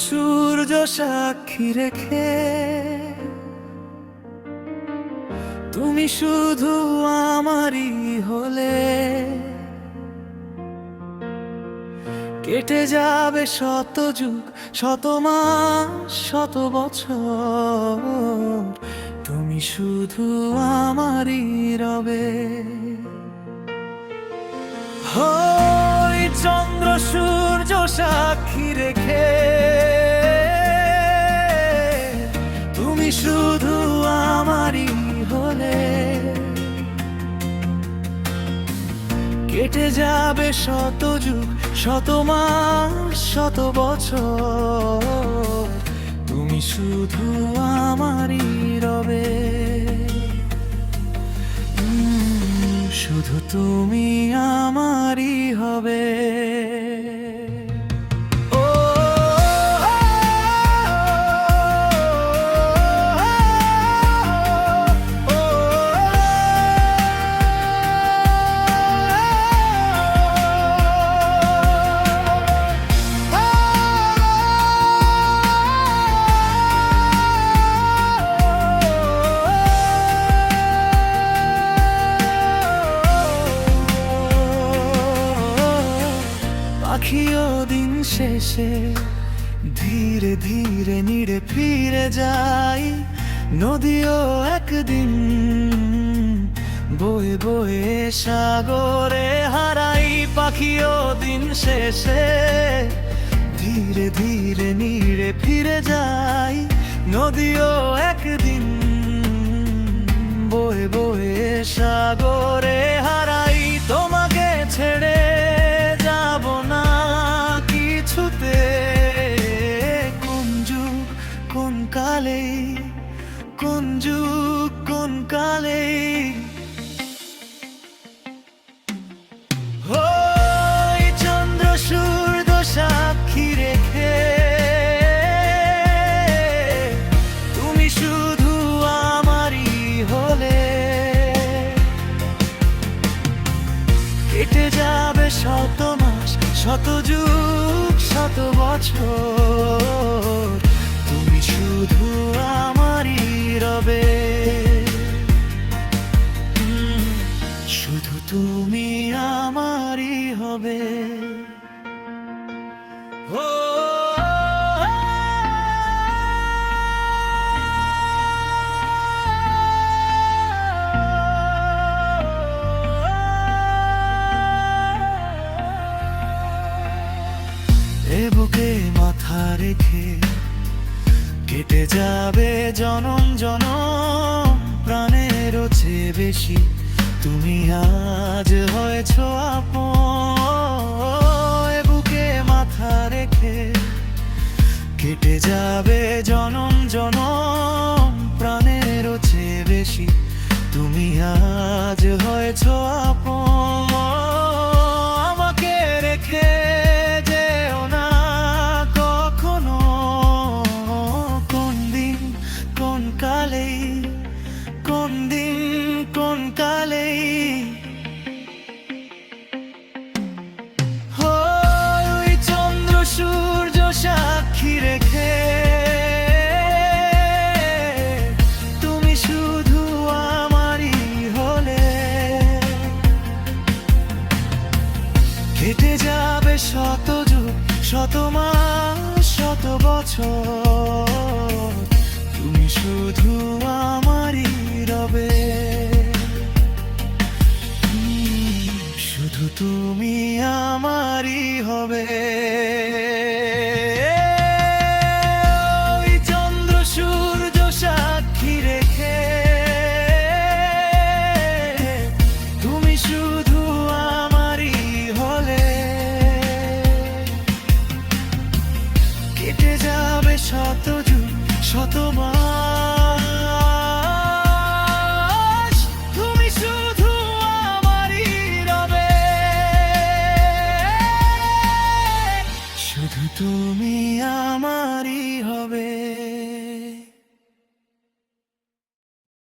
সূর্য সাক্ষী রেখে তুমি শুধু আমারই হলে, কেটে যাবে শত যুগ শত মাস শত বছর, তুমি শুধু আমারই রবে। ওই চন্দ্র সূর্য সাক্ষী রেখে তুমি শুধু আমারই হলে, কেটে যাবে শত যুগ শত মাস শত বছর, তুমি শুধু আমারই রবে। শুধু তুমি আমারই হবে। পাখিও দিন শেষে ধীরে ধীরে নিড়ে ফিরে যায়, নদীও একদিন বয়ে বয়ে সাগরে হারাই। পাখিও দিন শেষে ধীরে ধীরে নিড়ে ফিরে যায়, নদীও একদিন বয়ে বয়ে সাগরে হারাই। তোমাকে ছেড়ে যাব না কিছুতে, কোন যুগ কোন কালে, কোন যুগ কোন কালে। ওই চন্দ্র সূর্য সাক্ষী রেখে তুমি শুধু আমারই হলে, কেটে যাবে শত মাস শত যুগ শত বছর, তুমি শুধু আমারই রবে। শুধু তুমি আমারই হবে। ও এ বুকে মাথা রেখে কেটে যাবে জনম জনম, প্রাণেরও চেয়ে বেশি তুমি আজ হয়েছ আপন। এ বুকে মাথা রেখে কেটে যাবে জনম জনম, প্রাণেরও চেয়ে বেশি তুমি আজ হয়েছ আপন। আমাকে রেখে যেও না কখনো, কোন দিন কোন কালে, কোন দিন কোন কালে। ওই চন্দ্র সূর্য সাক্ষী রেখে তুমি শুধু আমারই হলে, কেটে যাবে শত যুগ শত মাস শত বছর, তুমি শুধু আমারই রবে। শুধু তুমি আমারই হবে। ওই চন্দ্র সূর্য সাক্ষী রেখে তুমি শুধু আমারই হলে, কেটে যাবে শত যুগ শত মাস, তুমি শুধু আমারই রবে। শুধু তুমি